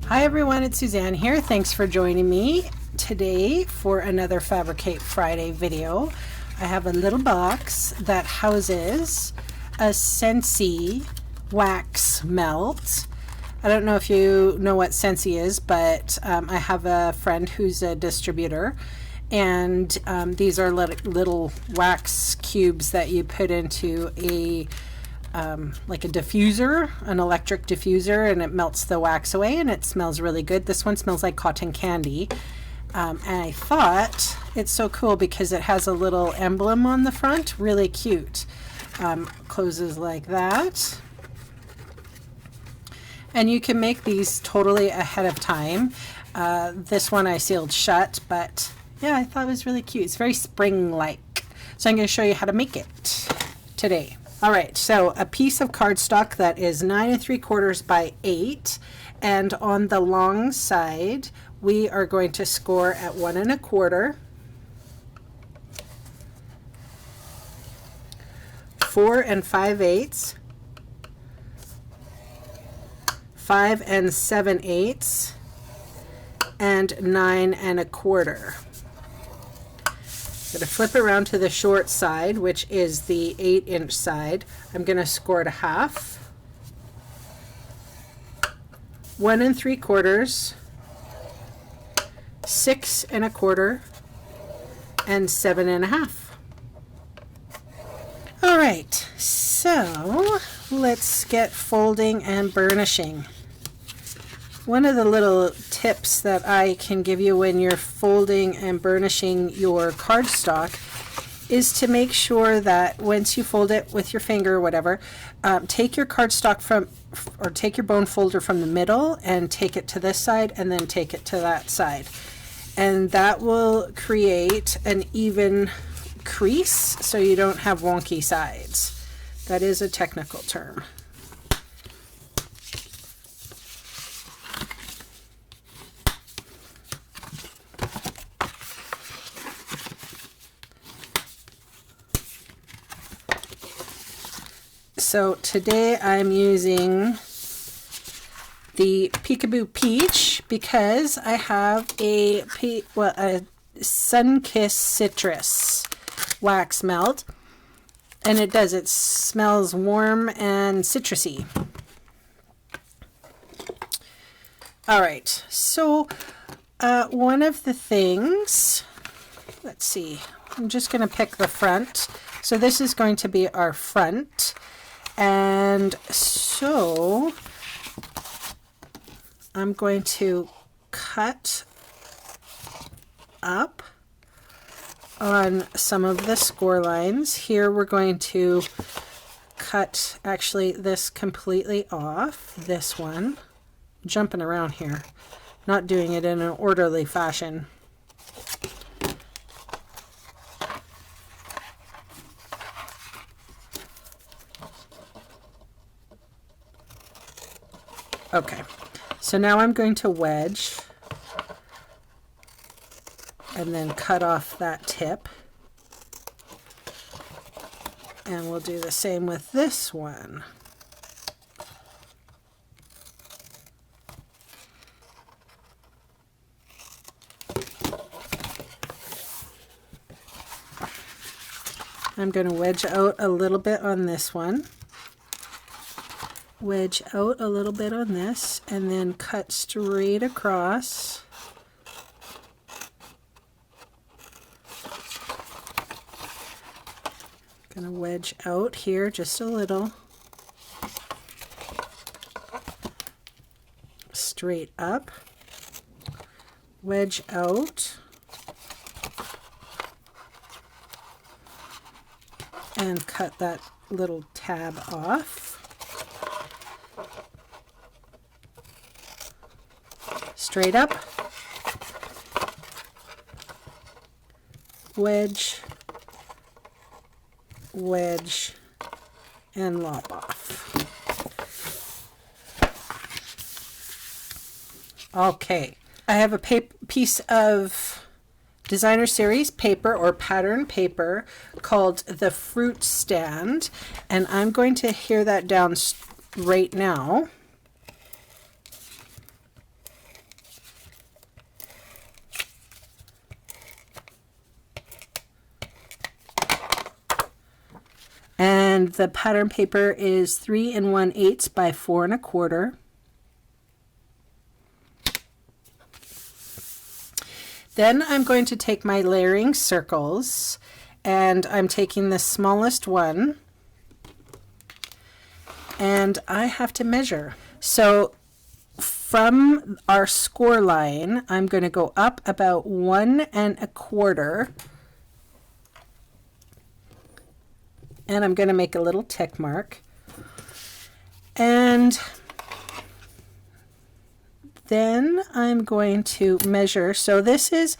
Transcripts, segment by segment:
Hi everyone, it's Suzanne here. Thanks for joining me today for another Fabricate Friday video. I have a little box that houses a Scentsy wax melt. I don't know if you know what Scentsy is, but I have a friend who's a distributor, and these are little wax cubes that you put into a like a diffuser, an electric diffuser, and it melts the wax away and it smells really good. This one smells like cotton candy, and I thought it's so cool because it has a little emblem on the front, really cute. Closes like that, and you can make these totally ahead of time. This one I sealed shut, but yeah, I thought it was really cute. It's very spring-like, so I'm going to show you how to make it today. All right, so a piece of cardstock that is 9 3/4 by 8, and on the long side we are going to score at 1 1/4, 4 5/8, 5 7/8, and 9 1/4. I'm going to flip around to the short side, which is the 8-inch side. I'm going to score it a half, 1 3/4, 6 1/4, and 7 1/2. All right, so let's get folding and burnishing. One of the little tips that I can give you when you're folding and burnishing your cardstock is to make sure that once you fold it with your finger or whatever, take your cardstock or take your bone folder from the middle and take it to this side and then take it to that side. And that will create an even crease so you don't have wonky sides. That is a technical term. So today I'm using the Peekaboo Peach because I have a Sunkissed Citrus wax melt, and it smells warm and citrusy. All right, so one of the things, let's see, I'm just going to pick the front. So this is going to be our front. And so I'm going to cut up on some of the score lines. Here we're going to cut actually this completely off, this one. I'm jumping around here, not doing it in an orderly fashion. Okay, so now I'm going to wedge and then cut off that tip, and we'll do the same with this one. I'm going to wedge out a little bit on this one, wedge out a little bit on this, and then cut straight across. Gonna wedge out here just a little, straight up, wedge out, and cut that little tab off. Straight up, wedge, wedge, and lop off. Okay, I have a piece of designer series paper or pattern paper called the Fruit Stand, and I'm going to hear that down right now. And the pattern paper is 3 1/8 by 4 1/4. Then I'm going to take my layering circles, and I'm taking the smallest one, and I have to measure. So from our score line, I'm going to go up about 1 1/4, and I'm going to make a little tick mark. And then I'm going to measure. So this is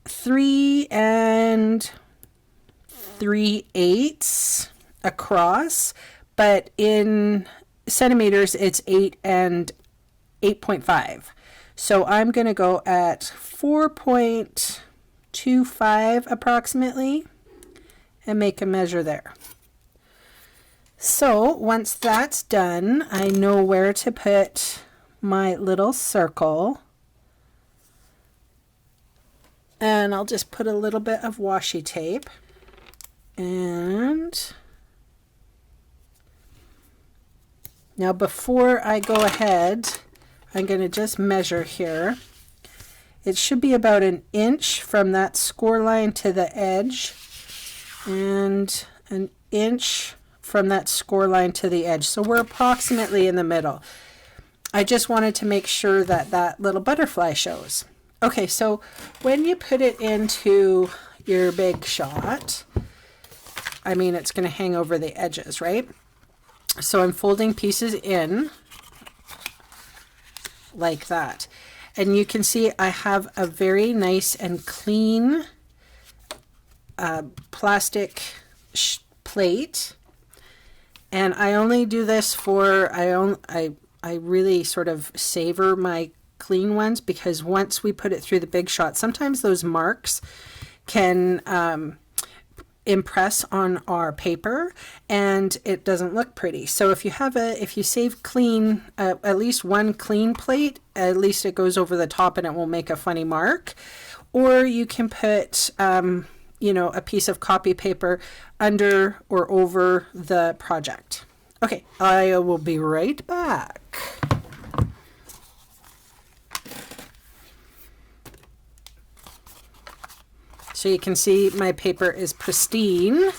3 3/8 across, but in centimeters it's 8 and 8.5. So I'm going to go at 4.25 approximately and make a measure there. So once that's done, I know where to put my little circle, and I'll just put a little bit of washi tape, and now before I go ahead, I'm going to just measure here. It should be about 1 inch from that score line to the edge, and 1 inch from that score line to the edge. So we're approximately in the middle. I just wanted to make sure that that little butterfly shows. Okay, so when you put it into your big shot, I mean, it's going to hang over the edges, right? So I'm folding pieces in like that. And you can see I have a very nice and clean plastic plate. And I only do this for, I really sort of savor my clean ones, because once we put it through the big shot, sometimes those marks can impress on our paper and it doesn't look pretty. So if you save clean, at least one clean plate, at least it goes over the top and it won't make a funny mark. Or you can put a piece of copy paper under or over the project. Okay, I will be right back. So you can see my paper is pristine.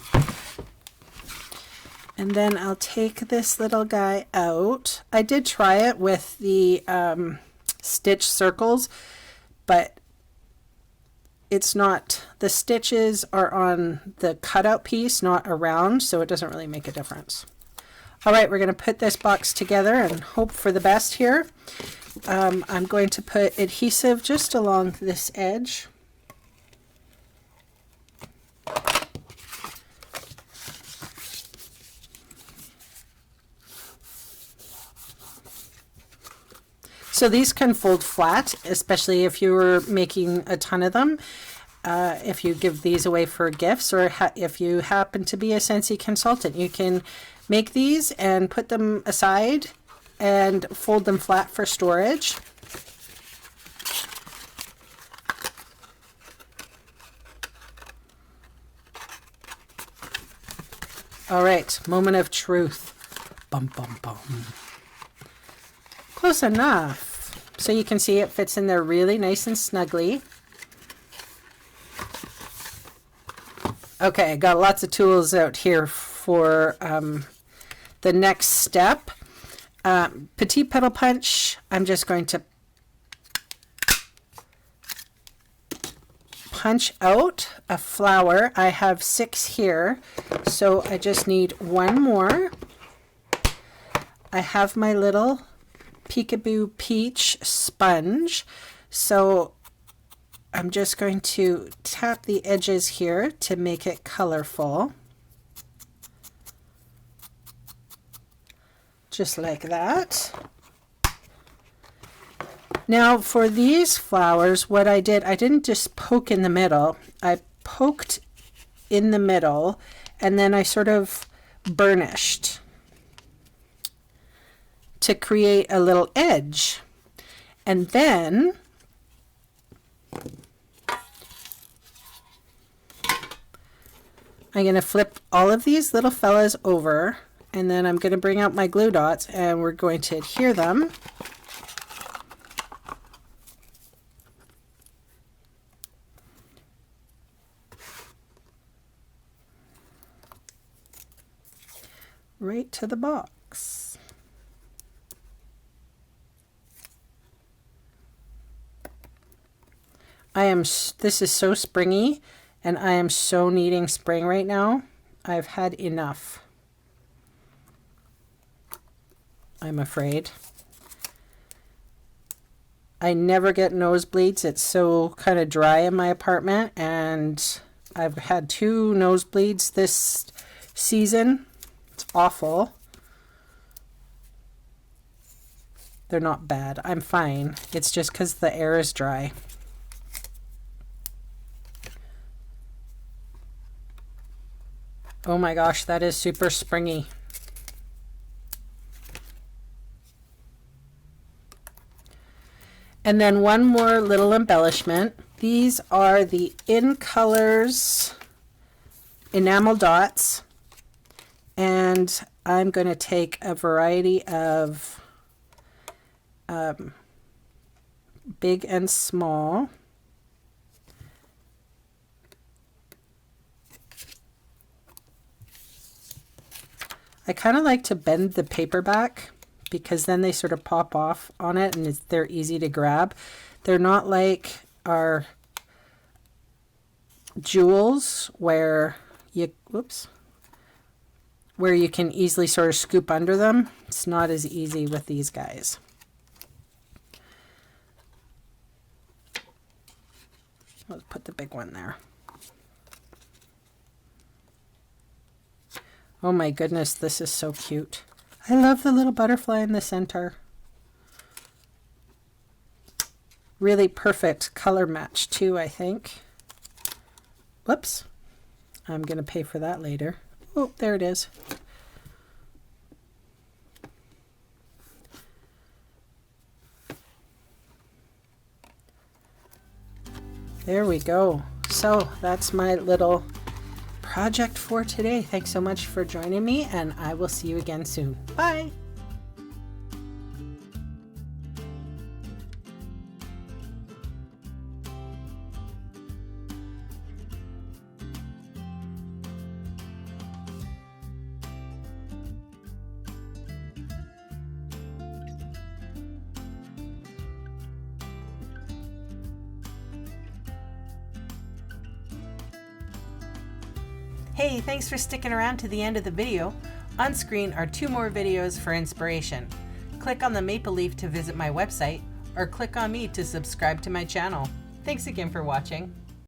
And then I'll take this little guy out. I did try it with the stitch circles, but it's not, the stitches are on the cutout piece, not around, so it doesn't really make a difference. All right, we're going to put this box together and hope for the best here. I'm going to put adhesive just along this edge. So these can fold flat, especially if you're making a ton of them. If you give these away for gifts, or if you happen to be a Scentsy consultant, you can make these and put them aside and fold them flat for storage. All right, moment of truth. Bum, bum, bum. Close enough. So you can see it fits in there really nice and snugly. Okay, I got lots of tools out here for the next step. Petite Petal Punch, I'm just going to punch out a flower. I have 6 here, so I just need 1 more. I have my little Peekaboo Peach sponge, so I'm just going to tap the edges here to make it colorful, just like that. Now for these flowers, what I didn't just poke in the middle, I poked in the middle and then I sort of burnished to create a little edge. And then I'm going to flip all of these little fellas over, and then I'm going to bring out my glue dots and we're going to adhere them. Right to the box. This is so springy, and I am so needing spring right now. I've had enough, I'm afraid. I never get nosebleeds. It's so kind of dry in my apartment, and I've had 2 nosebleeds this season. It's awful. They're not bad. I'm fine. It's just because the air is dry. Oh my gosh, that is super springy. And then one more little embellishment. These are the In Colors enamel dots. And I'm going to take a variety of big and small. I kind of like to bend the paper back because then they sort of pop off on it and they're easy to grab. They're not like our jewels where you, whoops, where you can easily sort of scoop under them. It's not as easy with these guys. Let's put the big one there. Oh my goodness, this is so cute. I love the little butterfly in the center. Really perfect color match too, I think. Whoops. I'm going to pay for that later. Oh, there it is. There we go. So that's my little project for today. Thanks so much for joining me, and I will see you again soon. Bye. Hey, thanks for sticking around to the end of the video. On screen are 2 more videos for inspiration. Click on the maple leaf to visit my website, or click on me to subscribe to my channel. Thanks again for watching.